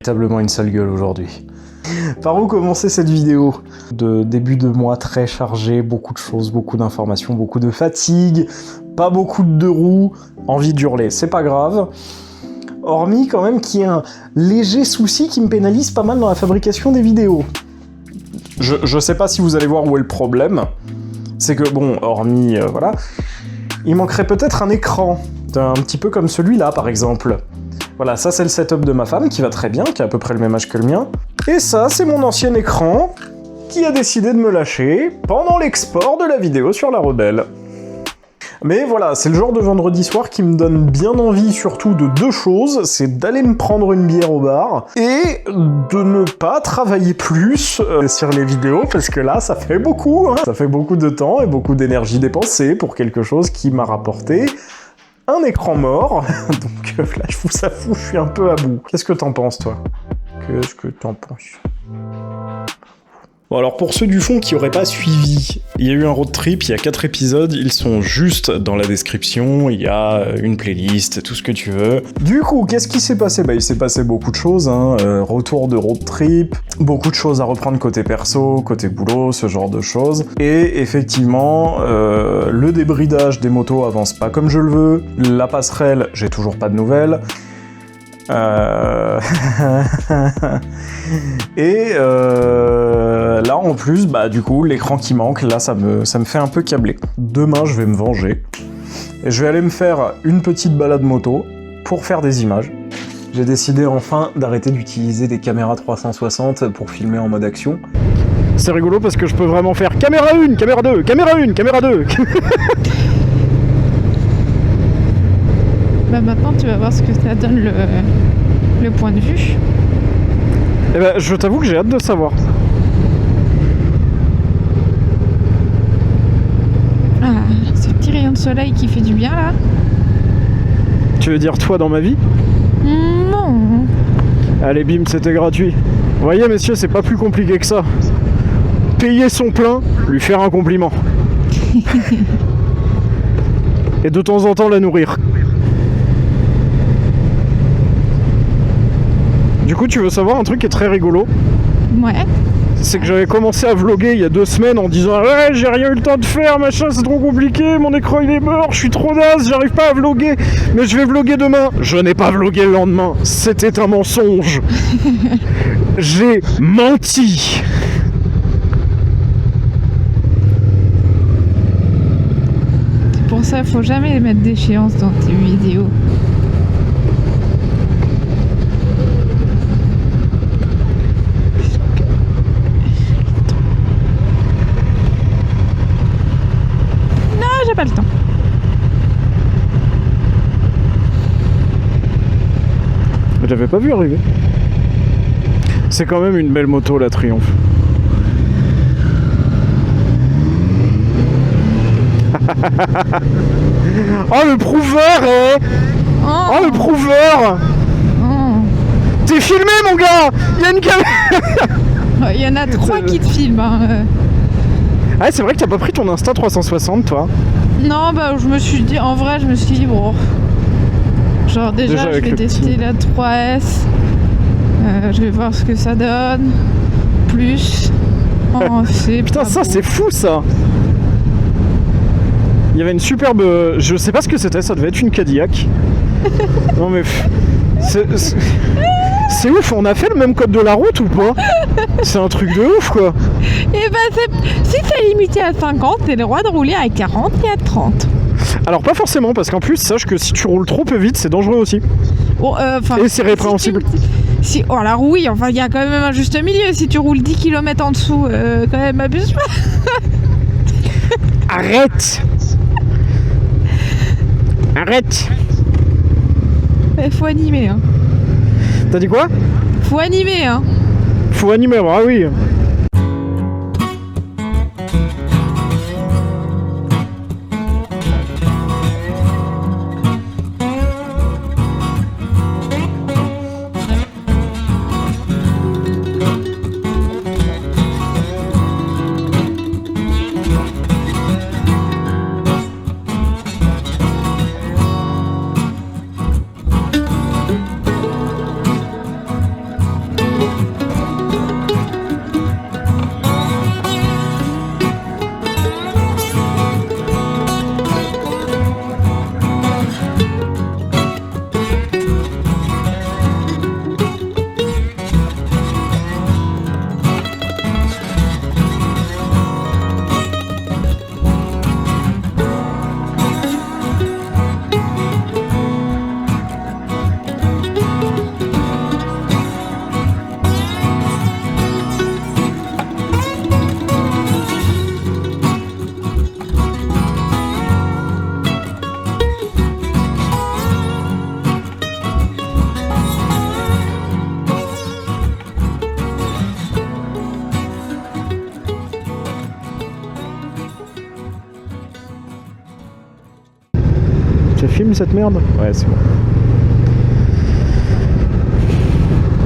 Véritablement une sale gueule aujourd'hui. Par où commencer cette vidéo? De début de mois très chargé, beaucoup de choses, beaucoup d'informations, beaucoup de fatigue, pas beaucoup de deux roues, envie d'hurler, c'est pas grave. Hormis quand même qu'il y ait un léger souci qui me pénalise pas mal dans la fabrication des vidéos. Je sais pas si vous allez voir où est le problème, c'est que bon, hormis, voilà, il manquerait peut-être un écran, un petit peu comme celui-là par exemple. Voilà, ça c'est le setup de ma femme qui va très bien, qui a à peu près le même âge que le mien. Et ça, c'est mon ancien écran qui a décidé de me lâcher pendant l'export de la vidéo sur la Rebelle. Mais voilà, c'est le genre de vendredi soir qui me donne bien envie surtout de deux choses, c'est d'aller me prendre une bière au bar et de ne pas travailler plus sur les vidéos, parce que là, ça fait beaucoup, hein. Ça fait beaucoup de temps et beaucoup d'énergie dépensée pour quelque chose qui m'a rapporté un écran mort. Donc là, je vous avoue, je suis un peu à bout. Qu'est-ce que t'en penses, toi? Qu'est-ce que t'en penses? Bon, alors pour ceux du fond qui n'auraient pas suivi, il y a eu un road trip, il y a 4 épisodes, ils sont juste dans la description, il y a une playlist, tout ce que tu veux. Du coup, qu'est-ce qui s'est passé? Bah, il s'est passé beaucoup de choses, hein. Retour de road trip, beaucoup de choses à reprendre côté perso, côté boulot, ce genre de choses. Et effectivement, le débridage des motos avance pas comme je le veux, la passerelle, j'ai toujours pas de nouvelles. Et là en plus, bah du coup, l'écran qui manque, là ça me fait un peu câbler. Demain, je vais me venger. Et je vais aller me faire une petite balade moto pour faire des images. J'ai décidé enfin d'arrêter d'utiliser des caméras 360 pour filmer en mode action. C'est rigolo parce que je peux vraiment faire caméra 1, caméra 2, caméra 1, caméra 2. Bah maintenant tu vas voir ce que ça donne le point de vue. Eh ben je t'avoue que j'ai hâte de savoir. Ah, ce petit rayon de soleil qui fait du bien là. Tu veux dire toi dans ma vie? Non. Allez bim, c'était gratuit. Vous voyez messieurs, c'est pas plus compliqué que ça. Payer son plein, lui faire un compliment. Et de temps en temps la nourrir. Du coup, tu veux savoir un truc qui est très rigolo? Ouais. C'est que j'avais commencé à vlogger il y a 2 semaines en disant « Ouais, j'ai rien eu le temps de faire, machin, c'est trop compliqué, mon écran il est mort, je suis trop naze, j'arrive pas à vlogger, mais je vais vlogger demain. » Je n'ai pas vlogué le lendemain, c'était un mensonge. J'ai menti. C'est pour ça, faut jamais mettre d'échéance dans tes vidéos. Pas le temps. J'avais pas vu arriver. C'est quand même une belle moto la Triumph. Oh le prouveur oh le prouveur T'es filmé mon gars. Il y a une caméra. Il y en a 3 qui te filment hein. Ah c'est vrai que t'as pas pris ton Insta 360 toi? Non bah je me suis dit, en vrai je me suis dit bon, genre déjà je vais tester la 3S, je vais voir ce que ça donne, plus, putain ça c'est fou ça. Il y avait une superbe, je sais pas ce que c'était, ça devait être une Cadillac. Non mais c'est ouf, on a fait le même code de la route ou pas? C'est un truc de ouf quoi. Et bah si c'est limité à 50, t'as le droit de rouler à 40 et à 30. Alors pas forcément, parce qu'en plus sache que si tu roules trop peu vite, c'est dangereux aussi. Bon, et c'est répréhensible. Oh alors oui, enfin il y a quand même un juste milieu, si tu roules 10 km en dessous, quand même abuse pas. Arrête. Arrête. Faut animer hein. T'as dit quoi? Faut animer hein. Faut animer, ah oui. filme cette merde? Ouais, c'est bon.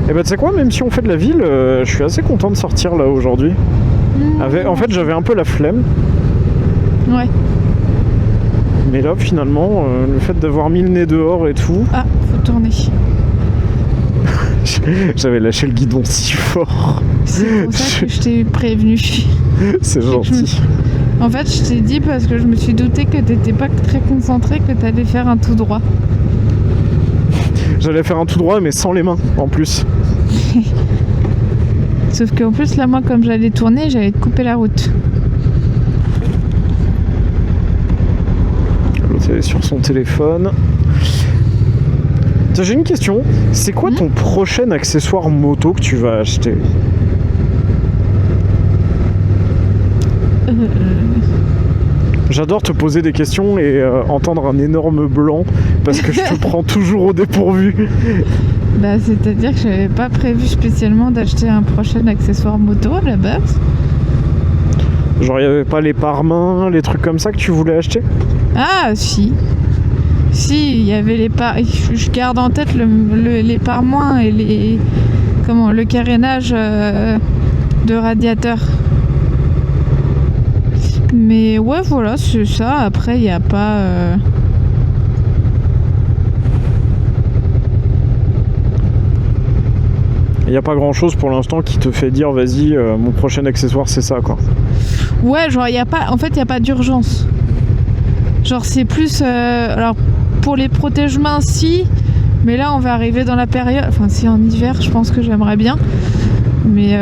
Et bah tu sais quoi, même si on fait de la ville, je suis assez content de sortir là aujourd'hui. En fait, j'avais un peu la flemme. Ouais. Mais là, finalement, le fait d'avoir mis le nez dehors et tout... Ah, faut tourner. J'avais lâché le guidon si fort. C'est pour ça que je t'ai prévenu. C'est gentil. En fait, je t'ai dit parce que je me suis douté que t'étais pas très concentré, que t'allais faire un tout droit. J'allais faire un tout droit, mais sans les mains, en plus. Sauf qu'en plus, là, moi, comme j'allais tourner, j'allais te couper la route. L'autre, elle est sur son téléphone. J'ai une question. C'est quoi ton prochain accessoire moto que tu vas acheter? J'adore te poser des questions et entendre un énorme blanc parce que je te prends toujours au dépourvu. Bah, c'est-à-dire que j'avais pas prévu spécialement d'acheter un prochain accessoire moto à la base. Genre, il n'y avait pas les pare-mains, les trucs comme ça que tu voulais acheter? Ah, si. Si, il y avait les je garde en tête les pare-mains et le carénage de radiateur. Mais ouais, voilà, c'est ça. Après, il n'y a pas... Il n'y a pas grand chose pour l'instant qui te fait dire vas-y, mon prochain accessoire c'est ça quoi. Ouais, genre y a pas, en fait il n'y a pas d'urgence. Genre c'est plus... alors pour les protège-mains si, mais là on va arriver dans la période... Enfin si en hiver je pense que j'aimerais bien. Mais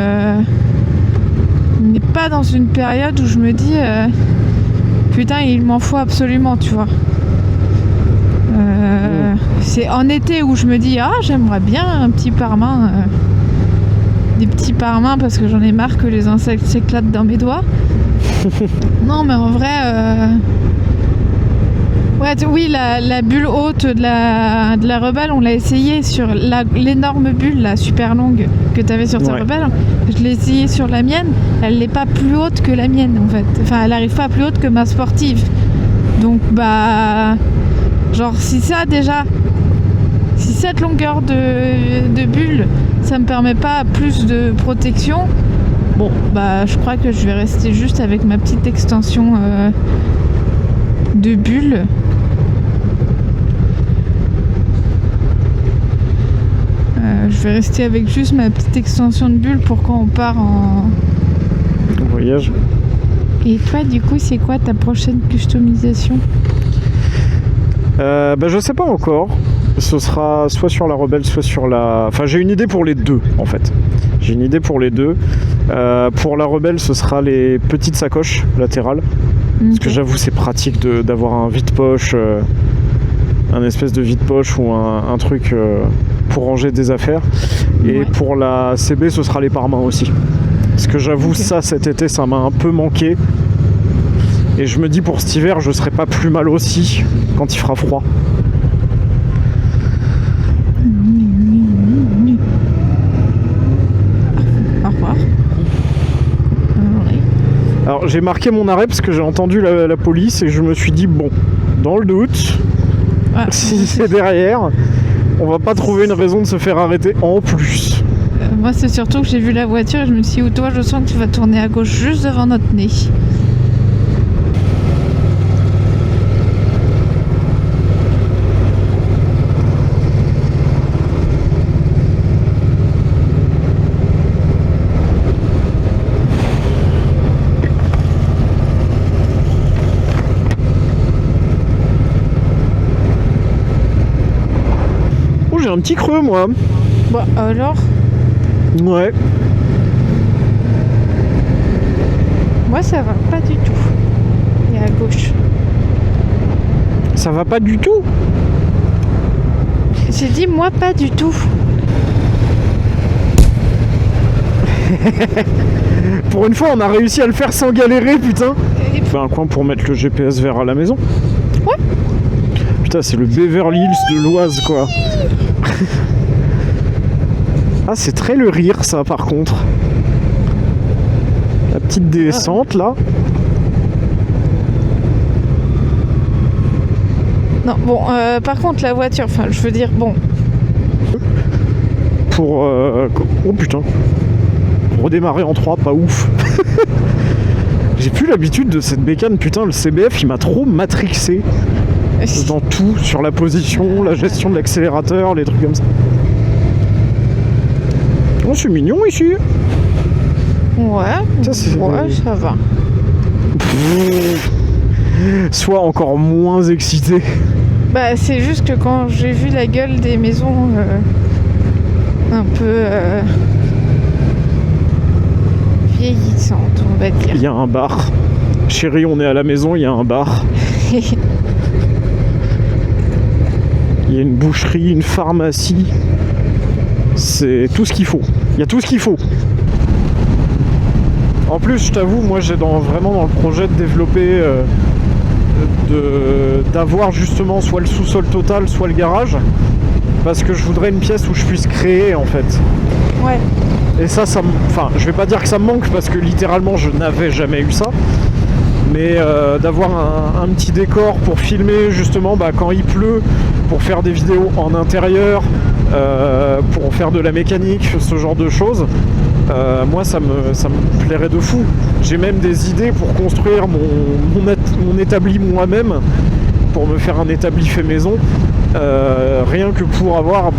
on n'est pas dans une période où je me dis putain il m'en faut absolument, tu vois. C'est en été où je me dis ah j'aimerais bien un petit pare-main, des petits pare-mains parce que j'en ai marre que les insectes s'éclatent dans mes doigts. Non mais en vrai ouais oui la bulle haute de la Rebelle on l'a essayé sur l'énorme bulle la super longue que tu avais sur ta Rebelle. Je l'ai essayé sur la mienne, elle n'est pas plus haute que la mienne en fait, enfin elle arrive pas plus haute que ma sportive, donc bah genre si ça déjà, si cette longueur de bulle ça me permet pas plus de protection, bon bah je crois que je vais rester juste avec ma petite extension de bulle. Je vais rester avec juste ma petite extension de bulle pour quand on part en voyage. Et toi du coup c'est quoi ta prochaine customisation? Bah je sais pas encore. Ce sera soit sur la Rebelle, soit sur la... Enfin j'ai une idée pour les deux en fait. J'ai une idée pour les deux. Pour la Rebelle ce sera les petites sacoches latérales. Okay. Parce que j'avoue c'est pratique d'avoir un vide-poche, un espèce de vide-poche ou un truc pour ranger des affaires. Et pour la CB ce sera les pare-mains aussi. Parce que j'avoue ça cet été ça m'a un peu manqué. Et je me dis pour cet hiver je serai pas plus mal aussi quand il fera froid. Au revoir. Alors j'ai marqué mon arrêt parce que j'ai entendu la police et je me suis dit bon, dans le doute, si c'est derrière, on va pas trouver une raison de se faire arrêter en plus. Moi c'est surtout que j'ai vu la voiture et je me suis dit toi je sens que tu vas tourner à gauche juste devant notre nez. J'ai un petit creux moi. Bah alors? Ouais. Moi ça va pas du tout. Et à gauche. Ça va pas du tout? J'ai dit moi pas du tout. Pour une fois on a réussi à le faire sans galérer putain. Il fait un coin pour mettre le GPS vert à la maison. Ouais. Putain c'est le Beverly Hills de l'Oise quoi. Ah c'est très le rire ça par contre. La petite descente là. Non, bon, par contre, la voiture, enfin, je veux dire, bon. Pour... Oh putain. Redémarrer en 3, pas ouf. J'ai plus l'habitude de cette bécane, putain, le CBF, il m'a trop matrixé. Dans tout, sur la position, la gestion de l'accélérateur, les trucs comme ça. Oh, c'est mignon ici. Ouais, ça va. Sois encore moins excité. Bah, c'est juste que quand j'ai vu la gueule des maisons un peu vieillissantes, on va dire. Il y a un bar. Chérie, on est à la maison, il y a un bar. Il y a une boucherie, une pharmacie. C'est tout ce qu'il faut. Il y a tout ce qu'il faut. En plus, je t'avoue, moi j'ai vraiment dans le projet de développer, d'avoir justement soit le sous-sol total, soit le garage. Parce que je voudrais une pièce où je puisse créer en fait. Ouais. Et ça enfin, je vais pas dire que ça me manque parce que littéralement je n'avais jamais eu ça. Mais d'avoir un petit décor pour filmer justement quand il pleut, pour faire des vidéos en intérieur, pour faire de la mécanique, ce genre de choses, moi ça me plairait de fou. J'ai même des idées pour construire mon établi moi-même, pour me faire un établi fait maison, rien que pour avoir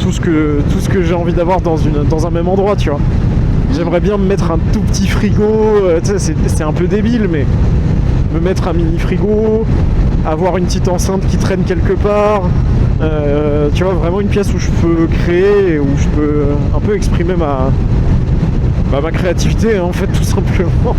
tout ce que j'ai envie d'avoir dans un même endroit, tu vois. J'aimerais bien me mettre un tout petit frigo, c'est un peu débile, mais me mettre un mini frigo, avoir une petite enceinte qui traîne quelque part, tu vois, vraiment une pièce où je peux créer, où je peux un peu exprimer ma créativité, en fait, tout simplement.